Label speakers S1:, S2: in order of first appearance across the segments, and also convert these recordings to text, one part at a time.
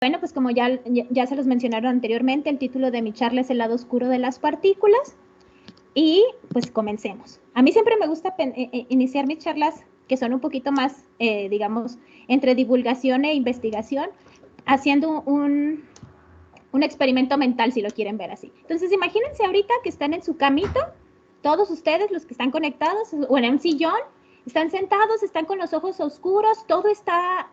S1: Bueno, pues como ya se los mencionaron anteriormente, el título de mi charla es El lado oscuro de las partículas. Y pues comencemos. A mí siempre me gusta iniciar mis charlas que son un poquito más, digamos, entre divulgación e investigación, haciendo un experimento mental, si lo quieren ver así. Entonces, imagínense ahorita que están en su camita, todos ustedes, los que están conectados, o en un sillón, están sentados, están con los ojos oscuros, todo está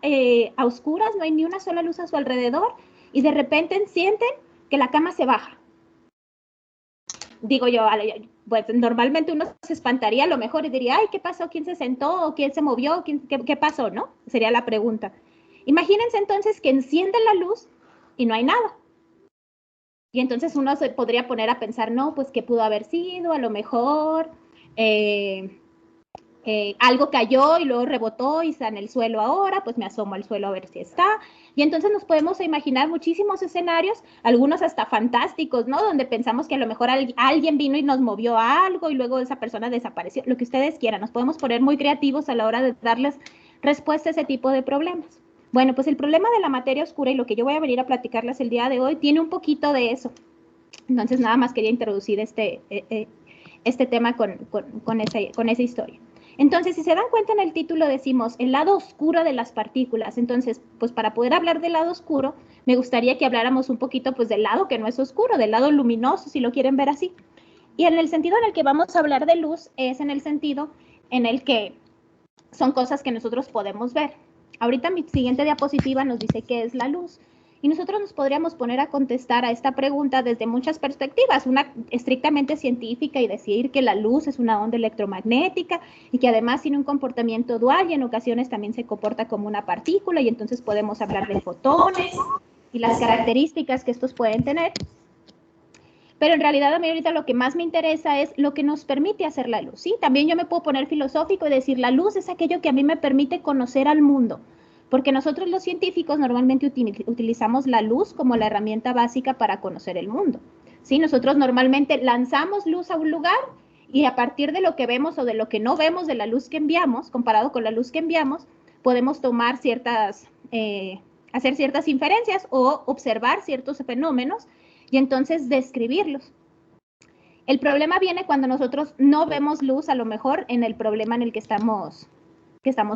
S1: a oscuras, no hay ni una sola luz a su alrededor, y de repente sienten que la cama se baja. Digo yo, pues normalmente uno se espantaría a lo mejor y diría, ay, ¿qué pasó? ¿Quién se sentó? ¿O quién se movió? ¿Qué pasó? ¿No? Sería la pregunta. Imagínense entonces que encienden la luz y no hay nada. Y entonces uno se podría poner a pensar, no, pues qué pudo haber sido, a lo mejor algo cayó y luego rebotó y está en el suelo ahora, pues me asomo al suelo a ver si está. Y entonces nos podemos imaginar muchísimos escenarios, algunos hasta fantásticos, ¿no? Donde pensamos que a lo mejor alguien vino y nos movió algo y luego esa persona desapareció, lo que ustedes quieran. Nos podemos poner muy creativos a la hora de darles respuesta a ese tipo de problemas. Bueno, pues el problema de la materia oscura y lo que yo voy a venir a platicarles el día de hoy tiene un poquito de eso. Entonces nada más quería introducir este tema con esa historia. Entonces, si se dan cuenta en el título decimos el lado oscuro de las partículas. Entonces, pues para poder hablar del lado oscuro, me gustaría que habláramos un poquito pues del lado que no es oscuro, del lado luminoso, si lo quieren ver así. Y en el sentido en el que vamos a hablar de luz es en el sentido en el que son cosas que nosotros podemos ver. Ahorita mi siguiente diapositiva nos dice qué es la luz. Y nosotros nos podríamos poner a contestar a esta pregunta desde muchas perspectivas, una estrictamente científica y decir que la luz es una onda electromagnética y que además tiene un comportamiento dual y en ocasiones también se comporta como una partícula y entonces podemos hablar de fotones y las características que estos pueden tener. Pero en realidad a mí ahorita lo que más me interesa es lo que nos permite hacer la luz, ¿sí? También yo me puedo poner filosófico y decir, la luz es aquello que a mí me permite conocer al mundo, porque nosotros los científicos normalmente utilizamos la luz como la herramienta básica para conocer el mundo, ¿sí? Nosotros normalmente lanzamos luz a un lugar y a partir de lo que vemos o de lo que no vemos de la luz que enviamos, comparado con la luz que enviamos, podemos tomar hacer ciertas inferencias o observar ciertos fenómenos y entonces describirlos. El problema viene cuando nosotros no vemos luz a lo mejor en el problema en el que estamos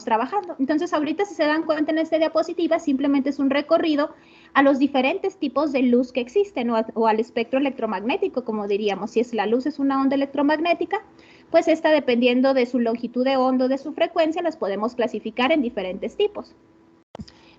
S1: trabajando. Entonces ahorita si se dan cuenta en esta diapositiva simplemente es un recorrido a los diferentes tipos de luz que existen o al espectro electromagnético, como diríamos. Si la luz es una onda electromagnética, pues esta dependiendo de su longitud de onda o de su frecuencia las podemos clasificar en diferentes tipos.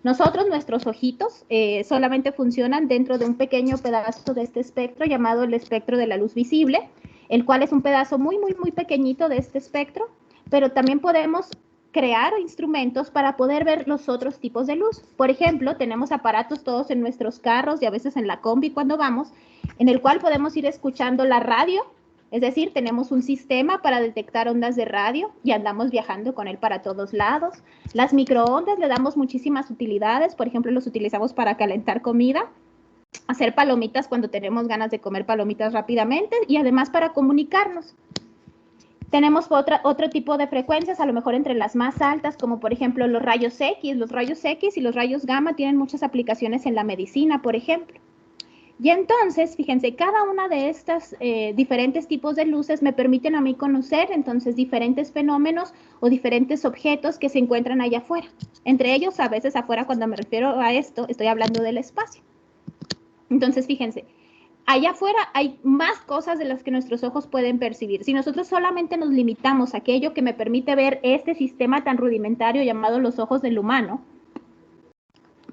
S1: Nosotros, nuestros ojitos, solamente funcionan dentro de un pequeño pedazo de este espectro llamado el espectro de la luz visible, el cual es un pedazo muy, muy, muy pequeñito de este espectro, pero también podemos crear instrumentos para poder ver los otros tipos de luz. Por ejemplo, tenemos aparatos todos en nuestros carros y a veces en la combi cuando vamos, en el cual podemos ir escuchando la radio. Es decir, tenemos un sistema para detectar ondas de radio y andamos viajando con él para todos lados. Las microondas le damos muchísimas utilidades, por ejemplo, los utilizamos para calentar comida, hacer palomitas cuando tenemos ganas de comer palomitas rápidamente y además para comunicarnos. Tenemos otro tipo de frecuencias, a lo mejor entre las más altas, como por ejemplo los rayos X. Los rayos X y los rayos gamma tienen muchas aplicaciones en la medicina, por ejemplo. Y entonces, fíjense, cada una de estas diferentes tipos de luces me permiten a mí conocer entonces diferentes fenómenos o diferentes objetos que se encuentran allá afuera. Entre ellos, a veces afuera, cuando me refiero a esto, estoy hablando del espacio. Entonces, fíjense, allá afuera hay más cosas de las que nuestros ojos pueden percibir. Si nosotros solamente nos limitamos a aquello que me permite ver este sistema tan rudimentario llamado los ojos del humano,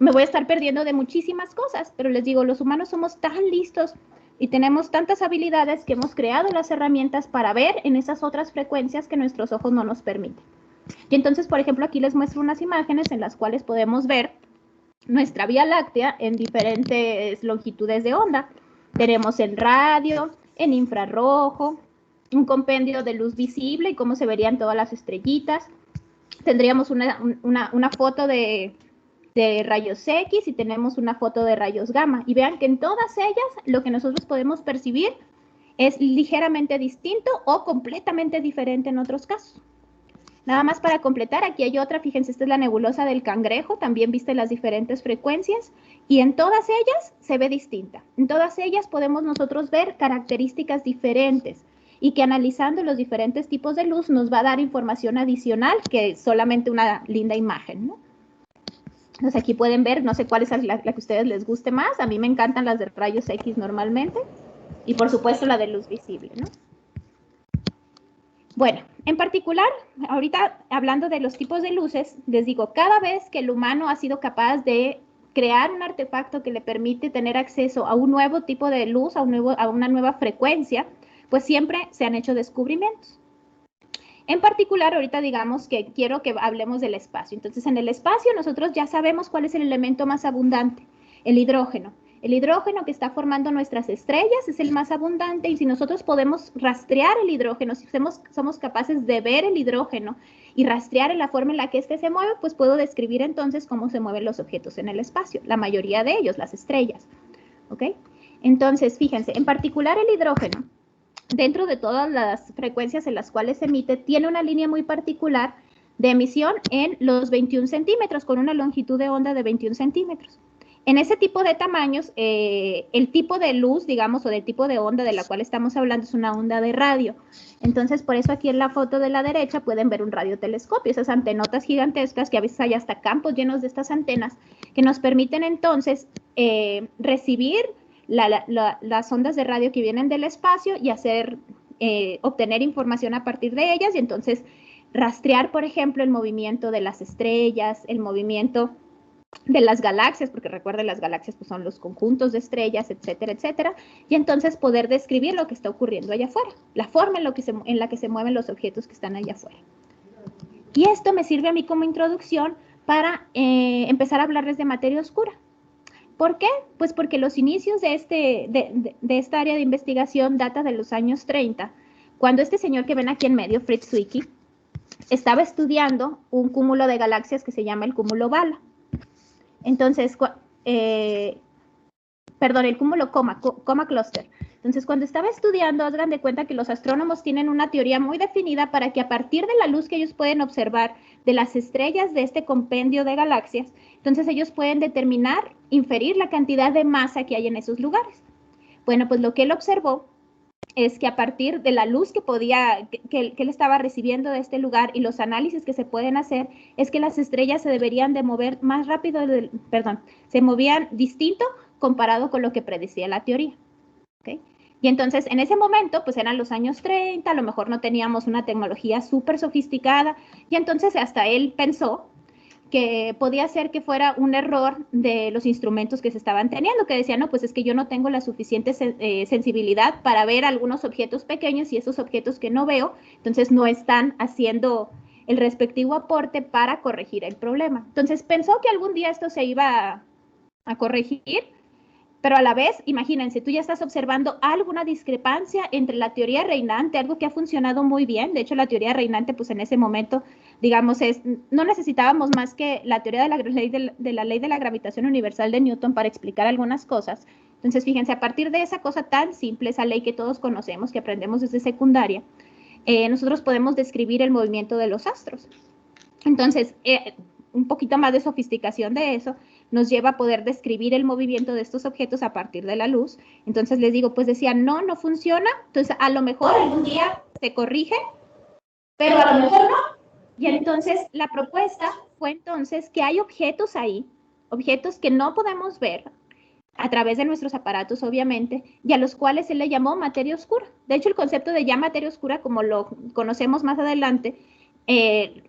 S1: me voy a estar perdiendo de muchísimas cosas, pero les digo, los humanos somos tan listos y tenemos tantas habilidades que hemos creado las herramientas para ver en esas otras frecuencias que nuestros ojos no nos permiten. Y entonces, por ejemplo, aquí les muestro unas imágenes en las cuales podemos ver nuestra Vía Láctea en diferentes longitudes de onda. Tenemos en radio, en infrarrojo, un compendio de luz visible y cómo se verían todas las estrellitas. Tendríamos una foto de rayos X y tenemos una foto de rayos gamma. Y vean que en todas ellas lo que nosotros podemos percibir es ligeramente distinto o completamente diferente en otros casos. Nada más para completar, aquí hay otra, fíjense, esta es la nebulosa del Cangrejo, también viste las diferentes frecuencias, y en todas ellas se ve distinta. En todas ellas podemos nosotros ver características diferentes, y que analizando los diferentes tipos de luz nos va a dar información adicional que solamente una linda imagen, ¿no? Entonces aquí pueden ver, no sé cuál es la que a ustedes les guste más, a mí me encantan las de rayos X normalmente, y por supuesto la de luz visible, ¿no? Bueno, en particular, ahorita hablando de los tipos de luces, les digo, cada vez que el humano ha sido capaz de crear un artefacto que le permite tener acceso a un nuevo tipo de luz, a una nueva frecuencia, pues siempre se han hecho descubrimientos. En particular, ahorita digamos que quiero que hablemos del espacio. Entonces, en el espacio nosotros ya sabemos cuál es el elemento más abundante, el hidrógeno. El hidrógeno que está formando nuestras estrellas es el más abundante y si nosotros podemos rastrear el hidrógeno, si somos capaces de ver el hidrógeno y rastrear en la forma en la que éste se mueve, pues puedo describir entonces cómo se mueven los objetos en el espacio, la mayoría de ellos, las estrellas. ¿Ok? Entonces, fíjense, en particular el hidrógeno, dentro de todas las frecuencias en las cuales se emite, tiene una línea muy particular de emisión en los 21 centímetros, con una longitud de onda de 21 centímetros. En ese tipo de tamaños, el tipo de luz, digamos, o del tipo de onda de la cual estamos hablando es una onda de radio. Entonces, por eso aquí en la foto de la derecha pueden ver un radiotelescopio, esas antenotas gigantescas, que a veces hay hasta campos llenos de estas antenas, que nos permiten entonces recibir las ondas de radio que vienen del espacio y obtener información a partir de ellas y entonces rastrear, por ejemplo, el movimiento de las estrellas, el movimiento de las galaxias, porque recuerden, las galaxias pues, son los conjuntos de estrellas, etcétera, etcétera, y entonces poder describir lo que está ocurriendo allá afuera, la forma en la que se mueven los objetos que están allá afuera. Y esto me sirve a mí como introducción para empezar a hablarles de materia oscura. ¿Por qué? Pues porque los inicios de esta área de investigación data de los años 30, cuando este señor que ven aquí en medio, Fritz Zwicky, estaba estudiando un cúmulo de galaxias que se llama el cúmulo Bala. Entonces, el cúmulo Coma Cluster. Entonces, cuando estaba estudiando, hagan de cuenta que los astrónomos tienen una teoría muy definida para que a partir de la luz que ellos pueden observar de las estrellas de este compendio de galaxias, entonces ellos pueden determinar, inferir la cantidad de masa que hay en esos lugares. Bueno, pues lo que él observó es que a partir de la luz que él estaba recibiendo de este lugar y los análisis que se pueden hacer, es que las estrellas se deberían de mover más rápido, se movían distinto comparado con lo que predecía la teoría. ¿Okay? Y entonces, en ese momento, pues eran los años 30, a lo mejor no teníamos una tecnología súper sofisticada, y entonces hasta él pensó que podía ser que fuera un error de los instrumentos que se estaban teniendo, que decían, no, pues es que yo no tengo la suficiente sensibilidad para ver algunos objetos pequeños y esos objetos que no veo, entonces no están haciendo el respectivo aporte para corregir el problema. Entonces pensó que algún día esto se iba a corregir, pero a la vez, imagínense, tú ya estás observando alguna discrepancia entre la teoría reinante, algo que ha funcionado muy bien. De hecho, la teoría reinante, pues en ese momento, digamos, no necesitábamos más que la teoría de la ley de la gravitación universal de Newton para explicar algunas cosas. Entonces, fíjense, a partir de esa cosa tan simple, esa ley que todos conocemos, que aprendemos desde secundaria, nosotros podemos describir el movimiento de los astros. Entonces, un poquito más de sofisticación de eso nos lleva a poder describir el movimiento de estos objetos a partir de la luz. Entonces les digo, pues decían, no funciona, entonces a lo mejor algún día se corrige, pero a lo mejor no. Y entonces la propuesta fue entonces que hay objetos ahí, objetos que no podemos ver a través de nuestros aparatos, obviamente, y a los cuales se le llamó materia oscura. De hecho, el concepto de ya materia oscura, como lo conocemos más adelante,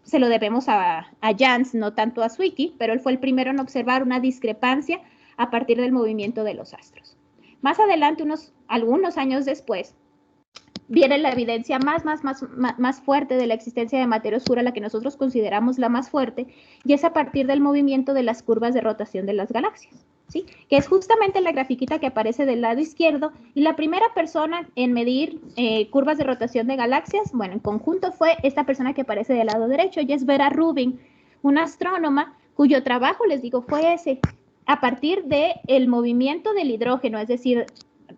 S1: se lo debemos a Jans, no tanto a Zwicky, pero él fue el primero en observar una discrepancia a partir del movimiento de los astros. Más adelante, algunos años después, viene la evidencia más fuerte de la existencia de materia oscura, la que nosotros consideramos la más fuerte, y es a partir del movimiento de las curvas de rotación de las galaxias. ¿Sí? Que es justamente la grafiquita que aparece del lado izquierdo, y la primera persona en medir curvas de rotación de galaxias, bueno, en conjunto fue esta persona que aparece del lado derecho, y es Vera Rubin, una astrónoma cuyo trabajo, les digo, fue ese, a partir del movimiento del hidrógeno, es decir,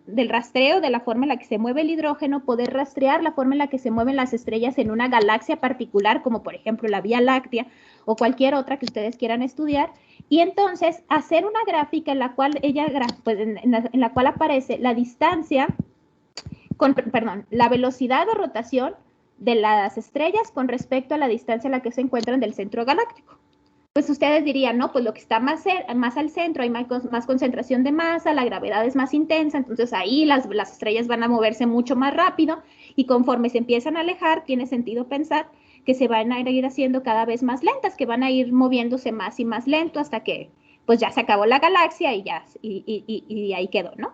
S1: del rastreo de la forma en la que se mueve el hidrógeno, poder rastrear la forma en la que se mueven las estrellas en una galaxia particular, como por ejemplo la Vía Láctea o cualquier otra que ustedes quieran estudiar, y entonces hacer una gráfica en la cual pues, en la cual aparece la distancia, la velocidad de rotación de las estrellas con respecto a la distancia a la que se encuentran del centro galáctico. Pues ustedes dirían, no, pues lo que está más al centro, hay más concentración de masa, la gravedad es más intensa, entonces ahí las estrellas van a moverse mucho más rápido y conforme se empiezan a alejar, tiene sentido pensar que se van a ir haciendo cada vez más lentas, que van a ir moviéndose más y más lento hasta que pues ya se acabó la galaxia y ahí quedó, ¿no?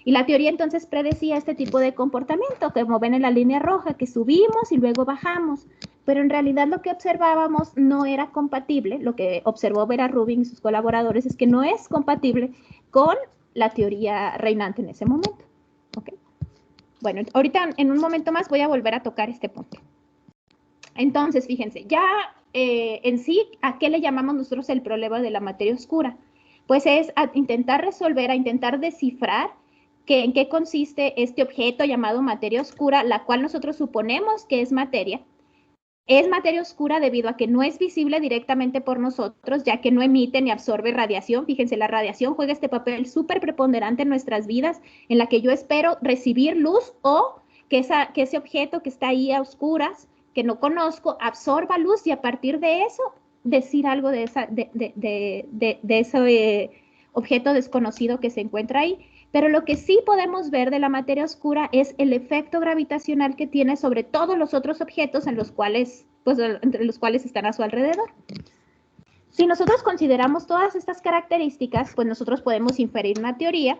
S1: Y la teoría entonces predecía este tipo de comportamiento, como ven en la línea roja, que subimos y luego bajamos. Pero en realidad lo que observábamos no era compatible, lo que observó Vera Rubin y sus colaboradores es que no es compatible con la teoría reinante en ese momento. ¿Okay? Bueno, ahorita en un momento más voy a volver a tocar este punto. Entonces, fíjense, ya en sí, ¿a qué le llamamos nosotros el problema de la materia oscura? Pues es a intentar resolver, a intentar descifrar en qué consiste este objeto llamado materia oscura, la cual nosotros suponemos que es materia. Es materia oscura debido a que no es visible directamente por nosotros, ya que no emite ni absorbe radiación. Fíjense, la radiación juega este papel súper preponderante en nuestras vidas, en la que yo espero recibir luz o que ese objeto que está ahí a oscuras, que no conozco, absorba luz y a partir de eso decir algo de ese objeto desconocido que se encuentra ahí. Pero lo que sí podemos ver de la materia oscura es el efecto gravitacional que tiene sobre todos los otros objetos entre los cuales están a su alrededor. Si nosotros consideramos todas estas características, pues nosotros podemos inferir una teoría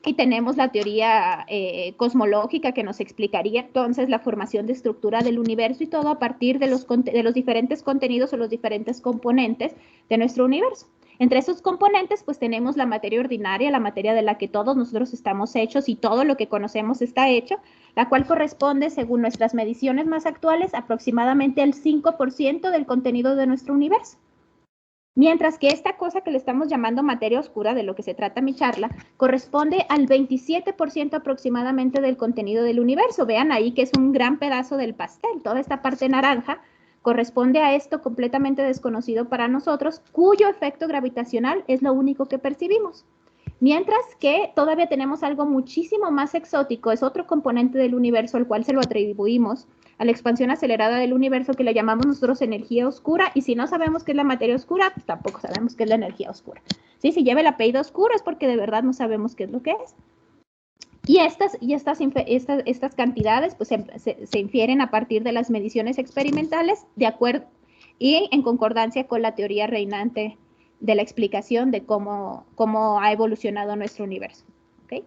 S1: y tenemos la teoría cosmológica que nos explicaría entonces la formación de estructura del universo y todo a partir de los diferentes contenidos o los diferentes componentes de nuestro universo. Entre esos componentes, pues tenemos la materia ordinaria, la materia de la que todos nosotros estamos hechos y todo lo que conocemos está hecho, la cual corresponde, según nuestras mediciones más actuales, aproximadamente al 5% del contenido de nuestro universo. Mientras que esta cosa que le estamos llamando materia oscura, de lo que se trata mi charla, corresponde al 27% aproximadamente del contenido del universo. Vean ahí que es un gran pedazo del pastel. Toda esta parte naranja corresponde a esto completamente desconocido para nosotros, cuyo efecto gravitacional es lo único que percibimos. Mientras que todavía tenemos algo muchísimo más exótico, es otro componente del universo al cual se lo atribuimos a la expansión acelerada del universo, que le llamamos nosotros energía oscura, y si no sabemos qué es la materia oscura, pues tampoco sabemos qué es la energía oscura. ¿Sí? Si lleva el apellido oscuro es porque de verdad no sabemos qué es lo que es. Y estas cantidades pues, se infieren a partir de las mediciones experimentales de acuerdo y en concordancia con la teoría reinante de la explicación de cómo ha evolucionado nuestro universo. ¿Okay?